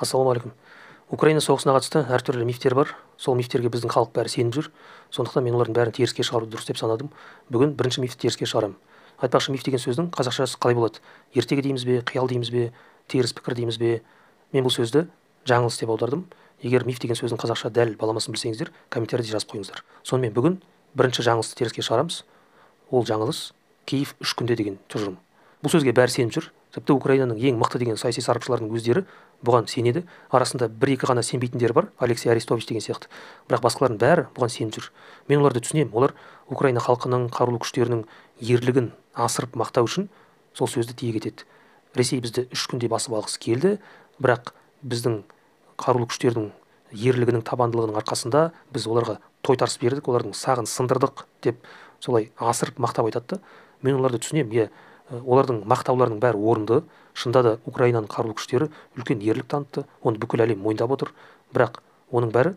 Ассалаумағалейкум. Украина соғысына қатысты әртүрлі мифтер бар. Сол мифтерге біздің халық бәрі сеніп жүр. Сондықтан мен олардың бәрін теріске шығаруды дұрыс деп санадым. Бүгін бірінші мифті теріске шығарамын. Айтпақшы, миф деген сөздің қазақшасы қалай болады? Ертегі дейміз бе, қиял дейміз бе, теріс пікір дейміз бе? Мен бұл сөзді жаңылыс деп аудардым. Егер миф деген сөздің қазақша дәл баламасын білсеңіздер, комментарийде жазып қойыңыздар. Сонымен бүгін бірінші жаңылысты теріске шығарамыз. Ол жаңылыс Киев 3 күнде деген тұжырым. Бұл сөзге бәрі сеніп жүр. Тіпті Украинаның ең мықты деген саяси сарапшылардың өздері бұған сенеді. Арасында бір-екі ғана сенбейтіндер бар, Алексей Арестович деген сияқты. Бірақ басқалардың бәрі бұған сеніп жүр. Мен оларды түсінемін. Олар Украина халқының, қарулы күштерінің ерлігін асырып мақтау үшін сол сөзді тиек етеді. Ресей бізді 3 күнде басып алғысы келді, бірақ біздің қарулы күштердің ерлігінің табандылығының арқасында біз оларға тойтарыс бердік, олардың сағын сындырдық деп солай асырып мақтап айтады. Мен оларды түсінемін. Олардың мақтауларының бәрі орынды. Шында да Украинаның қарулы күштері үлкен ерлік танытты. Оны бүкіл әлем мойындап отыр. Бірақ оның бәрі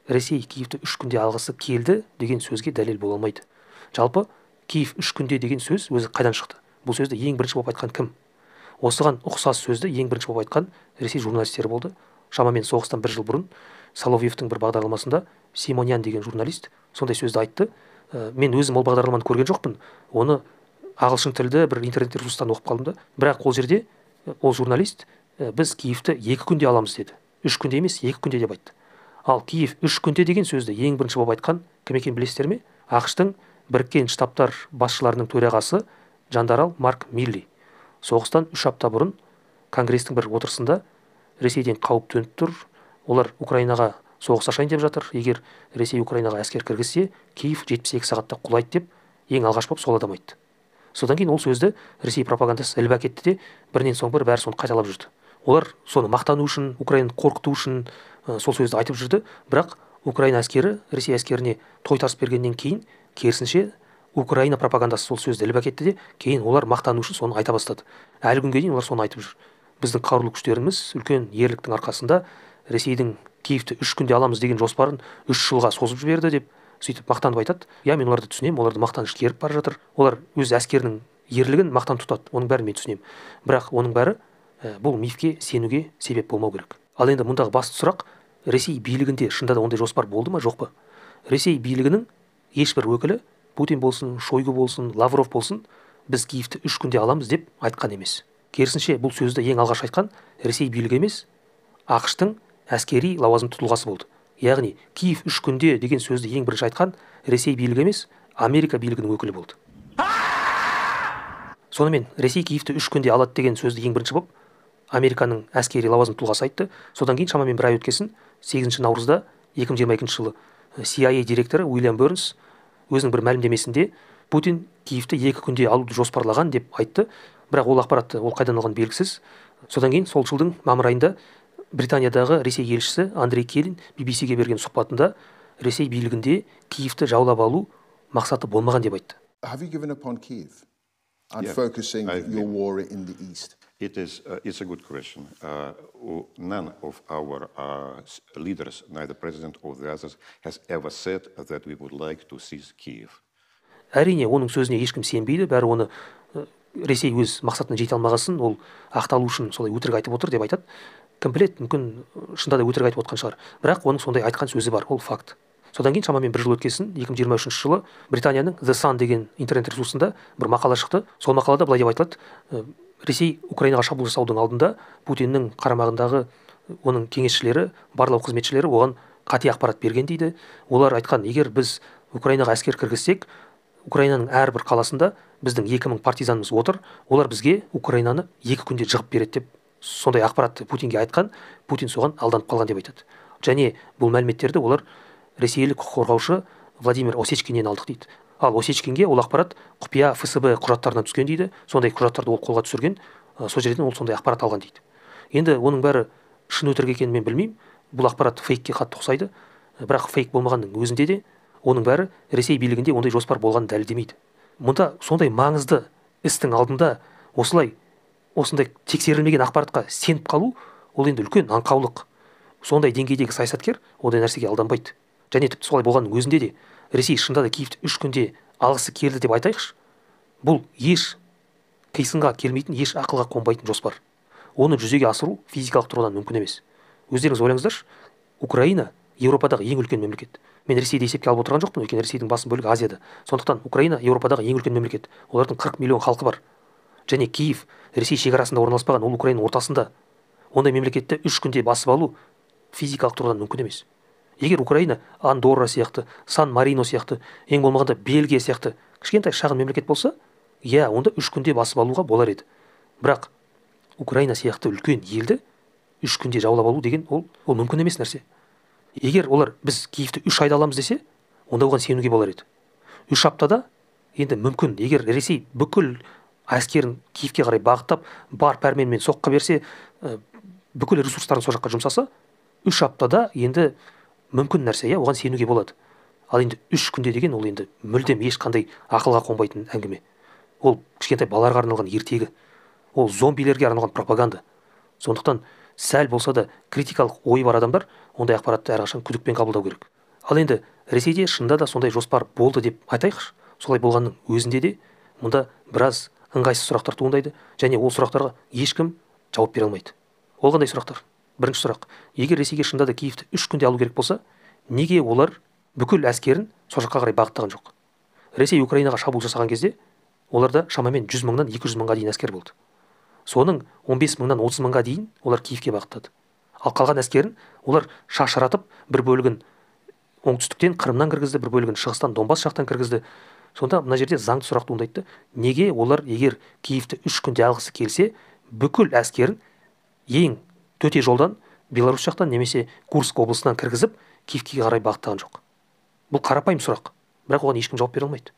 Ресей Киевті 3 күнде алғысы келді деген сөзге дәлел бола алмайды. Жалпы Киев 3 күнде деген сөз өзі қайдан шықты? Бұл сөзді ең бірінші болып айтқан кім? Осыған ұқсас сөзді ең бірінші болып айтқан Ресей журналистері болды. Шамамен соғыстан 1 жыл бұрын Соловьевтің бір бағдарламасында Симонян деген журналист сондай сөзді айтты. Мен өзім ол бағдарламаны көрген жоқпын. Оны ағылшын тілді бір интернет ресурстан оқып қалдым да. Бірақ ол жерде ол журналист біз Киевті 2 күнде аламыз деді. 3 күнде емес, 2 күнде деп айтты. Ал Киев 3 күнде деген сөзді ең бірінші болып айтқан кім екенін білесіздер ме? ақш-тың біріккен штабтар басшыларының төрағасы жандарал Марк Милли. Соғыстан 3 апта бұрын Конгрестің бір отырысында Ресейден қауіп төніп тұр. Олар Украинаға соғыс ашайын деп жатыр. Егер Ресей Украинаға әскер кіргізсе, Киев 72 сағатта құлайды деп ең алғаш болып сол адам айтты. Содан кейін ол сөзді Ресей пропагандасы іліп әкетті де бірінен соң бір бәрі соны қайталап жүрді. Олар соны мақтану үшін, Украинаны қорқыту үшін сол сөзді айтып жүрді. Бірақ Украина әскері Ресей әскеріне тойтарыс бергеннен кейін керісінше Украина пропагандасы сол сөзді іліп әкетті де кейін олар мақтану үшін соны айта бастады. Әлі күнге дейін олар соны айтып жүр. Біздің қарулы күштеріміз үлкен ерліктің арқасында Ресейдің Киевті 3 күнде аламыз деген жоспарын 3 жылға созып жіберді деп сөйтіп мақтанып айтады. Мен оларды түсінемін, оларды мақтаныш керіп бара жатыр. Олар өз әскерінің ерлігін мақтан тұтады. Оның бәрін мен түсінемін. Бірақ оның бәрі бұл мифке сенуге себеп болмау керек. Ал енді мұндағы басты сұрақ, Ресей билігінде шынында да ондай жоспар болды ма, жоқ па? Ресей билігінің ешбір өкілі, Путин болсын, Шойгу болсын, Лавров болсын, біз Киевті 3 күнде аламыз деп айтқан емес. Керісінше бұл сөзді ең алғаш айтқан Ресей билігі емес, ақш-тың әскери лауазымды тұлғасы болды. Яғни Киев 3 күнде деген сөзді ең бірінші айтқан Ресей билігі емес, Америка билігінің өкілі болды. Сонымен Ресей Киевті 3 күнде алады деген сөзді ең бірінші болып Американың әскери лауазымды тұлғасы айтты. Содан кейін шамамен бір ай өткесін 8 наурызда 2022 жылы CIA директоры Уильям Бернс өзінің бір мәлімдемесінде Путин Киевті 2 күнде алуды жоспарлаған деп айтты. Бірақ ол ақпаратты ол қайдан алған белгісіз. Содан кейін сол жылдың мамыр айында Британиядағы Ресей елшісі Андрей Келин BBC-ге берген сұхбатында Ресей билігінде Киевті жаулап алу мақсаты болмаған деп айтты. Have you given up on Kiev and focusing your war in the east? It's a good question. None of our leaders, neither president or the others, has ever said that we would like to seize Kiev. Әрине, оның сөзіне ешкім сенбейді, бәрі оны Ресей өз мақсатына жете алмағасын, ол ақталу үшін солай өтірік айтып отыр деп айтады. Кім біледі, мүмкін шында да өтірік айтып отқан шығар. Бірақ оның сондай айтқан сөзі бар, ол факт. Содан кейін шамамен 1 жыл өткесін 2023 жылы Британияның The Sun деген интернет ресурсында бір мақала шықты. Сол мақалада былай деп айтылады: Ресей Украинаға шабуыл жасаудың алдында Путиннің қарамағындағы оның кеңесшілері, барлау қызметшілері оған қате ақпарат берген дейді. Олар айтқан, егер біз Украинаға әскер кіргізсек, Украинаның әрбір қаласында біздің 2000 партизанымыз отыр, олар бізге Украинаны 2 күнде жығып береді деп сондай ақпаратты Путинге айтқан. Путин соған алданып қалған деп айтады. Және бұл мәліметтерді олар ресейлік құқық қорғаушы Владимир Осечкиннен алдық дейді. Ал Осечкинге ол ақпарат құпия ФСБ құжаттарынан түскен дейді. Сондай құжаттарды ол қолға түсірген, сол жерден ол сондай ақпарат алған дейді. Енді оның бәрі шын өтірік екенін мен білмеймін. Бұл ақпарат фейкке қатты ұқсайды. Бірақ фейк болмағанның өзінде де оның бәрі Ресей билігінде ондай жоспар болғанын дәлелдемейді. Мұнда сондай маңызды істің алдында осындай тексерілмеген ақпаратқа сеніп қалу, ол енді үлкен аңқаулық. Сондай деңгейдегі саясаткер ондай нәрсеге алданбайды. Және тіпті солай болғанның өзінде де Ресей шында да Киевті 3 күнде алғысы келді деп айтайықшы. Бұл еш қисынға келмейтін, еш ақылға қонбайтын жоспар. оны жүзеге асыру физикалық тұрғыдан мүмкін емес. Өздеріңіз ойлаңыздаршы, Украина Еуропадағы ең үлкен мемлекет. Мен Ресейді есепке алып отырған жоқпын, өйткені Ресейдің басым бөлігі Азияда. Сондықтан Украина Еуропадағы ең үлкен мемлекет. Олардың 40 миллион халқы бар. Және Киев Ресей шекарасында орналаспаған, ол Украинаның ортасында. Ондай мемлекетті 3 күнде басып алу физикалық тұрғыдан мүмкін емес. Егер Украина Андорра сияқты, Сан-Марино сияқты, ең болмағанда Бельгия сияқты кішкентай шағын мемлекет болса, онда 3 күнде басып алуға болар еді. Бірақ Украина сияқты үлкен елді 3 күнде жаулап алу деген ол мүмкін емес нәрсе. Егер олар біз Киевті 3 айда аламыз десе, онда оған сенуге болар еді. 3 аптада енді мүмкін. Егер Ресей бүкіл әскерін Киевке қарай бағыттап, бар пәрменмен соққы берсе, бүкіл ресурстарын сол жаққа жұмсаса, 3 аптада енді мүмкін нәрсе, оған сенуге болады. Ал енді 3 күнде деген ол енді мүлдем ешқандай ақылға қонбайтын әңгіме. Ол кішкентай балаларға арналған ертегі. Ол зомбилерге арналған пропаганда. Сондықтан сәл болса да критикалық ой бар адамдар ондай ақпаратты әрқашан күдікпен қабылдау керек. Ал енді Ресейде шынында да сондай жоспар болды деп айтайықшы. Солай болғанның өзінде де мұнда біраз ыңғайсыз сұрақтар туындайды, және ол сұрақтарға ешкім жауап бере алмайды. Ол қандай сұрақтар? Бірінші сұрақ: егер Ресейге шынында да Киевті 3 күнде алу керек болса, неге олар бүкіл әскерін сол жаққа қарай бағыттаған жоқ? Ресей Украинаға шабуыл жасаған кезде оларда шамамен 100 мыңнан 200 мыңға дейін әскер болды. Соның 15 мыңнан 30 мыңға дейін олар Киевке бағыттады. Ал қалған әскерін олар шашыратып, бір бөлігін оңтүстіктен Қырымнан кіргізді, бір бөлігін шығыстан Донбасс жақтан кіргізді. Сонда мына жерде заңды сұрақ туындайды: неге олар егер Киевті 3 күнде алғысы келсе, бүкіл әскерін ең төте жолдан Беларусь жақтан немесе Курск облысынан кіргізіп Киевке қарай бағыттаған жоқ? Бұл қарапайым сұрақ, бірақ оған ешкім жауап бере алмайды.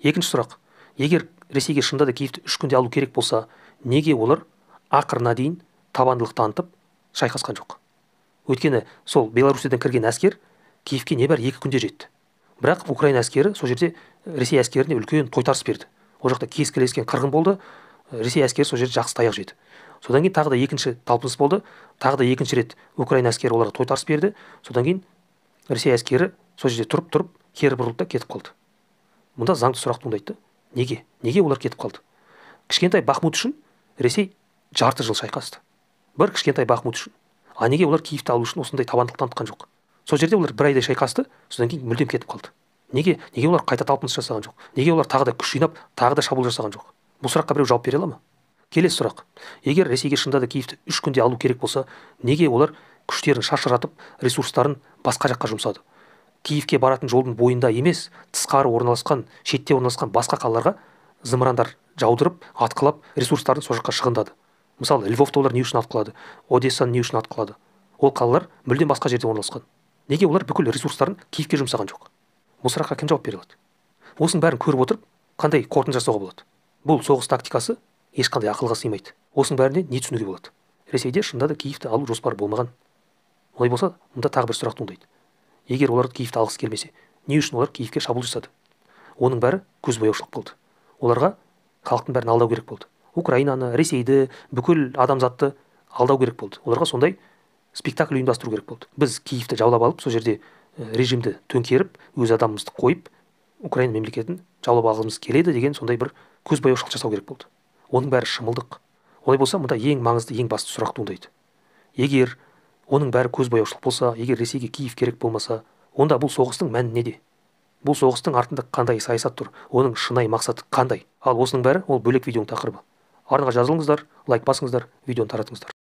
Екінші сұрақ: егер Ресейге шынында да Киевті 3 күнде алу керек болса, неге олар ақырына дейін табандылық танытып шайқасқан жоқ? Өйткені сол Беларусьтен кірген әскер Киевке небәрі 2 күнде жетті. Бірақ Украина әскері сол жерде Ресей әскеріне үлкен тойтарыс берді. Ол жақта кескілескен қырғын болды, Ресей әскері сол жерде жақсы таяқ жеді. Содан кейін тағы да екінші талпыныс болды, тағы да екінші рет Украина әскері оларға тойтарыс берді. Содан кейін Ресей әскері сол жерде тұрып кері бұрылды да кетіп қалды. Мұнда заңды сұрақ туындайды: неге? Неге олар кетіп қалды? Кішкентай Бахмут үшін Ресей жарты жыл шайқасты. Бір кішкентай Бахмут үшін. А неге олар Киевті алу үшін осындай табандылық танытқан жоқ? Сол жерде олар бір айдай шайқасты, содан кейін мүлдем кетіп қалды. Неге олар қайта талпыныс жасаған жоқ? Неге олар тағы да күш жинап, тағы да шабуыл жасаған жоқ? Бұл сұраққа біреу жауап бере ала ма? Келесі сұрақ: егер Ресейге шынында да Киевті 3 күнде алу керек болса, неге олар күштерін шашыратып, ресурстарын басқа жаққа жұмсады? Киевке баратын жолдың бойында емес, тысқары орналасқан, шетте орналасқан басқа қалаларға зымырандар жаудырып, атқылап, ресурстарын сол жаққа шығындады. Мысалы, Львовты олар не үшін атқылады? Одессаны не үшін атқылады? Ол қалалар мүлдем басқа жерде орналасқан. Неге олар бүкіл ресурстарын Киевке жұмсаған жоқ? Бұл сұраққа кім жауап бере алады? Осының бәрін көріп отырып, қандай қорытынды жасауға болады? Бұл соғыс тактикасы ешқандай ақылға сыймайды. Осының бәрінен не түсінуге болады? Ресейде шынында да Киевті алу жоспары болмаған. Олай болса, мұнда тағы бір сұрақ туындайды: егер олар Киевті алғысы келмесе, не үшін олар Киевке шабуыл жасады? Оның бәрі көзбояушылық болды. Оларға халықтың бәрін алдау керек болды. Украинаны, Ресейді, бүкіл адамзатты алдау керек болды. Оларға сондай спектакль ұйымдастыру керек болды. Біз Киевті жаулап алып, сол жерде режимді төңкеріп, өз адамымызды қойып, Украина мемлекетін жаулап алғымыз келеді деген сондай бір көзбояушылық жасау керек болды. Оның бәрі шымылдық. Олай болса, мұнда ең маңызды, ең басты сұрақ туындайды: егер оның бәрі көзбояушылық болса, егер Ресейге Киев керек болмаса, онда бұл соғыстың мәні неде? Бұл соғыстың артында қандай саясат тұр? Оның шынайы мақсаты қандай? Ал осының бәрі ол бөлек видеоның тақырыбы. Арнаға жазылыңыздар, лайк басыңыздар, видеоны таратыңыздар.